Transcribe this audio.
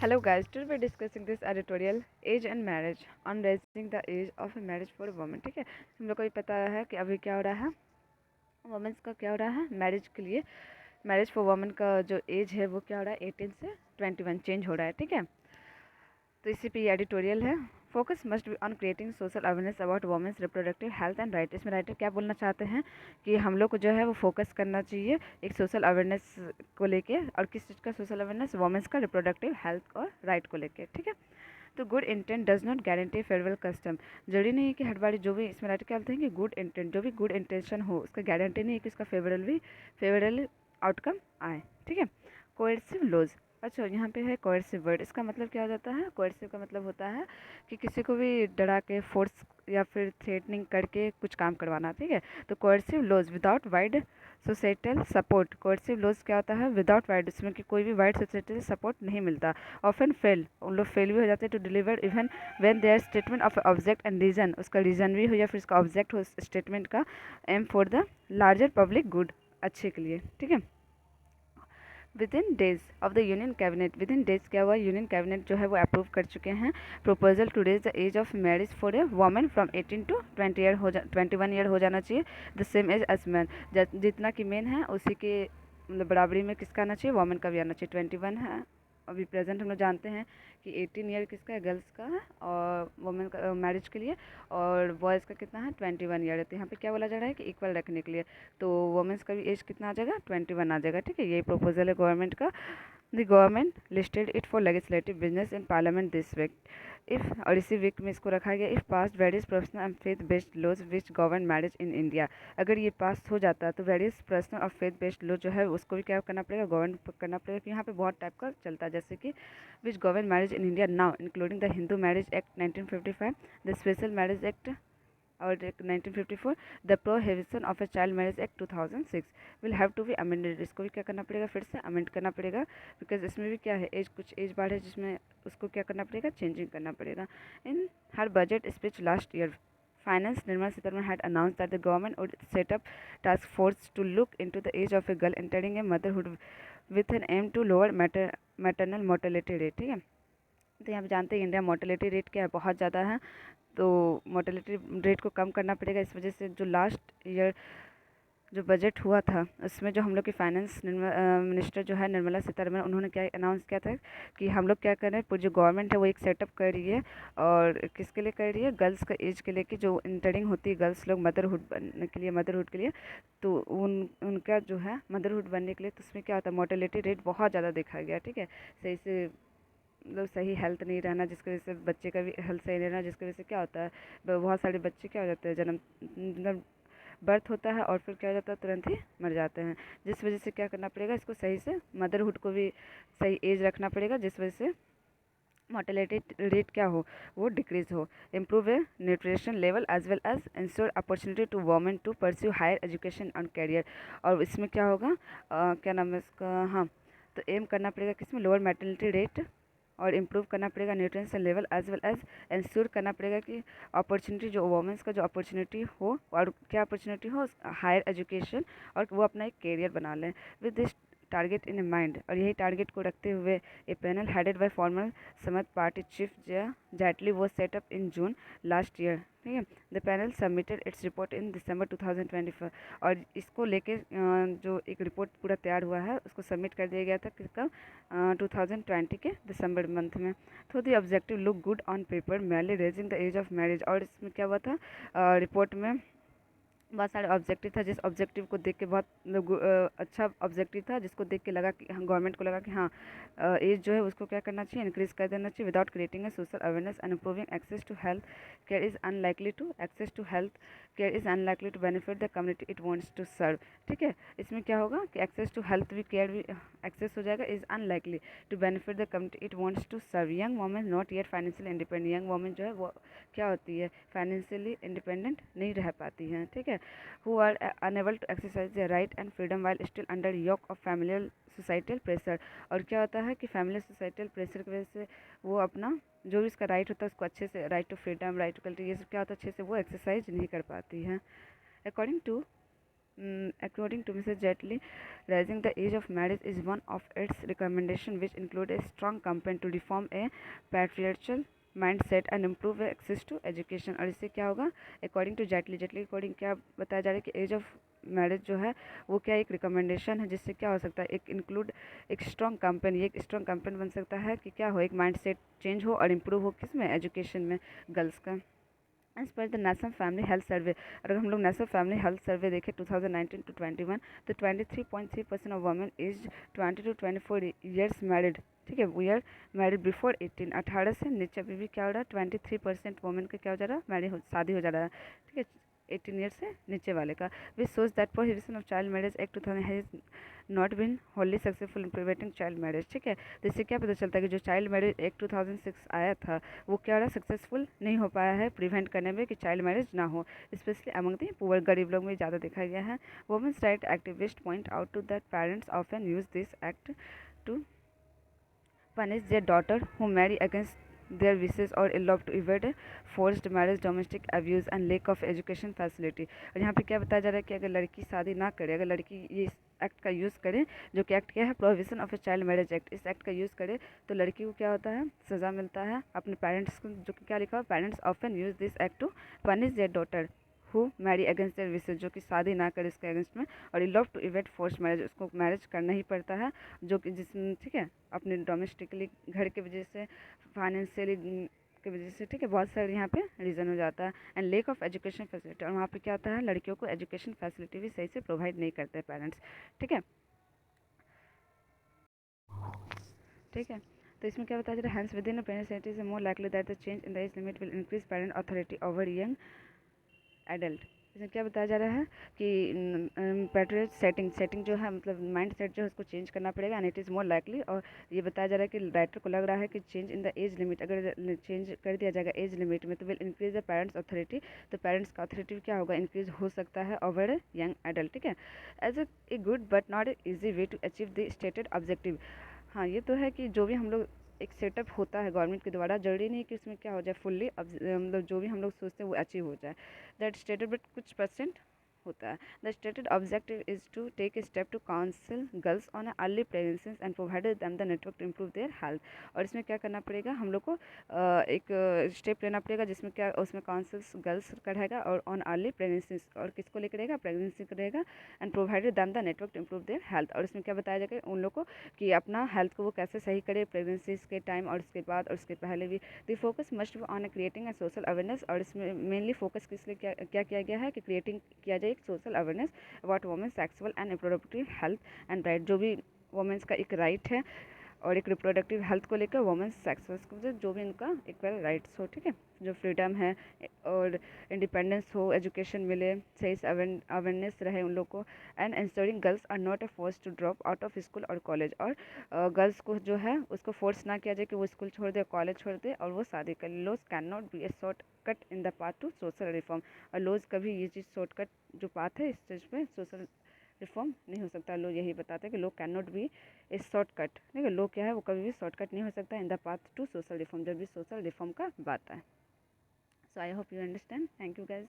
Hello guys, today we're discussing this editorial age and marriage on raising the age of marriage for women. ठीक है, हम लोग को भी पता है कि अभी क्या हो रहा है, वुमेंस का क्या हो रहा है, मैरिज के लिए मैरिज फॉर वुमेन का जो एज है वो क्या हो रहा है 18 से 21 चेंज हो रहा है। ठीक है, तो इसी पे ये एडिटोरियल है। Focus must be on creating social awareness about women's reproductive health and right. इसमें राइटर क्या बोलना चाहते हैं कि हम लोग को जो है वो फोकस करना चाहिए एक सोशल अवेयरनेस को लेके, और किस चीज़ का सोशल अवेयरनेस, वुमेन्स का रिप्रोडक्टिव हेल्थ और राइट को लेके। ठीक है, तो good intent does not guarantee favourable custom. जरूरी नहीं है कि हर बारी जो भी, इसमें राइटर क्या बोलते हैं कि गुड इंटेंट, जो भी गुड इंटेंशन हो उसका गारंटी नहीं है कि उसका फेवरेबल आउटकम आए। ठीक है, कोएर्सिव लॉज। अच्छा, यहाँ पे है कोएर्सिव वर्ड, इसका मतलब क्या हो जाता है, कोएर्सिव का मतलब होता है कि किसी को भी डरा के, फोर्स या फिर थ्रेटनिंग करके कुछ काम करवाना। ठीक है, तो coercive laws without wide societal support. Coercive laws क्या होता है, विदाउट वाइड, इसमें कि कोई भी वाइड सोसाइटल सपोर्ट नहीं मिलता। ऑफन फेल, उन लोग फेल भी हो जाते हैं to deliver even when there statement of object and reason, उसका रीजन भी हो या फिर उसका ऑब्जेक्ट हो स्टेटमेंट का, aim for the larger public good, अच्छे के लिए। ठीक है, within days of the union cabinet, within days क्या हुआ, यूनियन कैबिनेट जो है वो अप्रूव कर चुके हैं proposal to raise the age of marriage for a women from 18 to 21 year हो जाना चाहिए, the same age as man. जितना कि मेन है उसी के मतलब बराबरी में किसका आना चाहिए, वोमेन का भी आना चाहिए। 21 है अभी प्रेजेंट, हम लोग जानते हैं कि 18 ईयर किसका है, गर्ल्स का है, और वुमेन का मैरिज के लिए, और बॉयज़ का कितना है 21 ईयर है। तो यहाँ पे क्या बोला जा रहा है कि इक्वल रखने के लिए, तो वुमेन्स का भी एज कितना आ जाएगा, 21 आ जाएगा। ठीक है, यही प्रपोजल है गवर्नमेंट का। The government listed it for legislative business in parliament this week if, और इसी वीक में इसको रखा गया, if pass various personal and faith based laws which govern marriage in India. अगर ये पास हो जाता है तो वेरियस पर्सनल और फेथ बेस्ड लॉ जो है उसको भी क्या करना पड़ेगा, गवर्न करना पड़ेगा। कि यहाँ पे बहुत टाइप का चलता है, जैसे कि which govern marriage in India now including the Hindu marriage act 1955, the special marriage act और 1954, the prohibition of a child marriage act 2006 will have to be amended. इसको भी क्या करना पड़ेगा, फिर से अमेंड करना पड़ेगा, बिकॉज इसमें भी क्या है, एज कुछ एज बार है जिसमें उसको क्या करना पड़ेगा, चेंजिंग करना पड़ेगा। In her budget speech last year, Finance Nirmala Sitharaman had announced that the government would set up task force to look into the age of a girl entering a motherhood with an aim to lower maternal mortality rate। ठीक है, तो यहाँ पे जानते हैं India mortality rate क्या है, बहुत ज़्यादा है, तो मोर्टेलिटी रेट को कम करना पड़ेगा। इस वजह से जो लास्ट ईयर जो बजट हुआ था उसमें जो हम लोग की फाइनेंस मिनिस्टर जो है निर्मला सीतारमण, उन्होंने क्या अनाउंस किया था कि हम लोग क्या कर रहे हैं, पूरी जो गवर्नमेंट है वो एक सेटअप कर रही है, और किसके लिए कर रही है, गर्ल्स का एज के लिए, कि जो इंटरिंग होती है गर्ल्स लोग मदरहुड बनने के लिए, मदरहुड के लिए, तो उनका जो है मदरहुड बनने के लिए, तो उसमें क्या होता है, मोर्टेलिटी रेट बहुत ज़्यादा देखा गया। ठीक है, सही से मतलब सही हेल्थ नहीं रहना, जिसकी वजह से बच्चे का भी हेल्थ सही नहीं रहना, जिसकी वजह से क्या होता है, बहुत सारे बच्चे क्या हो जाते हैं, जन्म मतलब बर्थ होता है और फिर क्या हो जाता है, तुरंत ही मर जाते हैं। जिस वजह से क्या करना पड़ेगा, इसको सही से मदरहुड को भी सही एज रखना पड़ेगा, जिस वजह से मोर्टेलिटी रेट क्या हो, वो डिक्रीज हो। Improve a nutrition level as well as ensure opportunity to women to pursue higher education and career. और इसमें क्या होगा, क्या नाम है इसका, हाँ, तो एम करना पड़ेगा किसमें, लोअर मेटर्निटी रेट, और इम्प्रूव करना पड़ेगा nutrition level as well as ensure करना पड़ेगा कि अपॉर्चुनिटी जो वोमेंस का जो अपॉर्चुनिटी हो, और क्या अपॉर्चुनिटी हो, हायर एजुकेशन, और वो अपना एक कैरियर बना लें with this target in mind. और यही टारगेट को रखते हुए a panel headed by former Samaj party chief Jaitley वो setup in June last year. ठीक है, the panel submitted its report in December 2024, और इसको लेके जो एक रिपोर्ट पूरा तैयार हुआ है उसको सबमिट कर दिया गया था किसका, 2020 के दिसंबर मंथ में। तो the objective look good on paper merely raising the age of marriage. और इसमें क्या हुआ था, रिपोर्ट में बहुत सारे ऑब्जेक्टिव था, जिस ऑब्जेक्टिव को देख के बहुत अच्छा ऑब्जेक्टिव था, जिसको देख के लगा कि गवर्नमेंट को लगा कि हाँ, एज जो है उसको क्या करना चाहिए, इंक्रीज कर देना चाहिए, without creating a social awareness and improving access to health care is unlikely to access to health care is unlikely to benefit the community it wants to serve. ठीक है, इसमें क्या होगा कि एक्सेस टू हेल्थ भी, care भी access हो जाएगा, is unlikely to benefit the community it wants to serve. Young women not yet financial independent, young women जो है वो क्या होती है, फाइनेंशियली इंडिपेंडेंट नहीं रह पाती हैं। ठीक है, who are unable to exercise their right and freedom while still under yoke of familial societal pressure। और क्या होता है कि फैमिली सोसाइटल प्रेशर की वजह से वो अपना जो भी उसका राइट होता है उसको अच्छे से, right to freedom, right to culture, ये सब क्या होता है, अच्छे से वो एक्सरसाइज नहीं कर पाती हैं। According to according to Mrs. Jetli, raising the age of marriage is one of its recommendations, which include a strong campaign to reform a patriarchal mindset and improve access to education। और इससे क्या होगा, according to Jaitley according क्या बताया जा रहा है कि एज ऑफ मैरिज जो है वो क्या एक रिकमेंडेशन है, जिससे क्या हो सकता है, एक इंक्लूड एक स्ट्रॉन्ग कैंपेन, ये एक स्ट्रॉन्ग कैंपेन बन सकता है कि क्या हो, एक माइंड सेट चेंज हो और इम्प्रूव हो किस में, एजुकेशन में, गर्ल्स का। As per the national family health survey, अगर हम लोग नेशनल फैमिली हेल्थ सर्वे देखें 2019 to 21, तो 23.3% of women age 20 to 24 years married, ठीक है, वी आर मैरिड बिफोर 18, 18 से नीचे अभी भी क्या हो रहा है, 23% वुमेन का क्या हो जा रहा है, शादी हो जा रहा है, ठीक है, 18 ईयर से नीचे वाले का। Which shows that prohibition of child marriage act 2000 has not been Holi successful in preventing child marriage, ठीक है। तो इससे क्या पता चलता है कि जो चाइल्ड मैरिज एक्ट 2006 आया था वो क्या रहा, सक्सेसफुल नहीं हो पाया है प्रिवेंट करने में कि चाइल्ड मैरिज ना हो, स्पेशली अमंग दी पुअर, गरीब लोग में ज़्यादा देखा गया है। Women's right activist point out to that parents often use this act to punish their daughter who marry against their wishes or elope to evade forced marriage, domestic abuse and lack of education facility। और यहाँ पे क्या बताया जा रहा है कि अगर लड़की शादी ना करे, अगर लड़की ये एक्ट का यूज़ करे, जो कि एक्ट क्या है, prohibition of a child marriage act, इस एक्ट का यूज़ करे तो लड़की को क्या होता है, सज़ा मिलता है अपने पेरेंट्स को, जो कि क्या लिखा हुआ, parents often use this act to punish their daughter who marry against their wishes, जो कि शादी ना करे इसके अगेंस्ट में, और elope to evade force marriage, उसको मैरिज करना ही पड़ता है, जो कि जिसमें, ठीक है, अपने डोमेस्टिकली घर की वजह से, फाइनेंशियली की वजह से, ठीक है, बहुत सारे यहाँ पे रीज़न हो जाता है। And lake of education facility, और वहाँ पे क्या होता है, लड़कियों को एजुकेशन फैसिलिटी भी सही से प्रोवाइड नहीं करते पेरेंट्स, ठीक है, ठीक है। तो इसमें क्या बताया जा रहा है, hence with in parents is more likely that the change in the age limit will increase parent authority over young adult. इसमें क्या बताया जा रहा है कि पैट्रियट सेटिंग जो है, मतलब माइंड सेट जो है उसको चेंज करना पड़ेगा, and it is more likely, और ये बताया जा रहा है कि राइटर को लग रहा है कि change in the age limit, अगर चेंज कर दिया जाएगा एज लिमिट में तो will increase the parents authority, तो पेरेंट्स का अथॉरिटी क्या होगा, इंक्रीज हो सकता है ओवर यंग एडल्ट, ठीक है। As a good but not a easy way to achieve the stated objective. हाँ, ये तो है कि जो भी हम लोग एक सेटअप होता है गवर्नमेंट के द्वारा, जरूरी नहीं कि उसमें क्या हो जाए फुल्ली, मतलब जो भी हम लोग सोचते हैं वो अचीव हो जाए, दैट स्टेटेड बट कुछ परसेंट होता है। The stated objective is to take a step to counsel girls on early pregnancy and provide them the network to improve their health. और इसमें क्या करना पड़ेगा, हम लोग को एक स्टेप लेना पड़ेगा, जिसमें क्या, उसमें काउंसिल्स गर्ल्स का रहेगा, और ऑन अर्ली प्रेगनेंसी, और किसको लेकर रहेगा, प्रेगनेंसी का रहेगा, and provided them the network to improve their health. और इसमें क्या बताया जाएगा उन लोग को कि अपना हेल्थ को वो कैसे सही करे प्रेगनेंसी के टाइम और उसके बाद और उसके पहले भी। The focus must be on creating a social awareness, और इसमें मेनली फोकस किस लिए क्या किया गया है कि क्रिएटिंग किया जाए एक social awareness about women sexual and reproductive health and right, जो भी वुमेन्स का एक राइट है, और एक रिप्रोडक्टिव हेल्थ को लेकर वुमेन्स सेक्सुअल को जो भी उनका इक्वल राइट्स हो, ठीक है, जो फ्रीडम है और इंडिपेंडेंस हो, एजुकेशन मिले, सही से अवेयरनेस रहे उन लोग को, and ensuring girls are not a force to drop out of school और कॉलेज, और गर्ल्स को जो है उसको फोर्स ना किया जाए कि वो स्कूल छोड़ दे, कॉलेज छोड़ दे और वो शादी कर ले। Laws can not be a short cut in the path to social reform, और लॉज कभी ये चीज़ शॉर्टकट जो पाथ है इस चीज़ में सोशल रिफॉर्म नहीं हो सकता। लोग यही बताते हैं कि लोग can not be A shortcut, ठीक है, लोग क्या है वो कभी भी शॉर्टकट नहीं हो सकता in the path to social reform, जब भी सोशल रिफॉर्म का बात है। So I hope you understand. Thank you guys.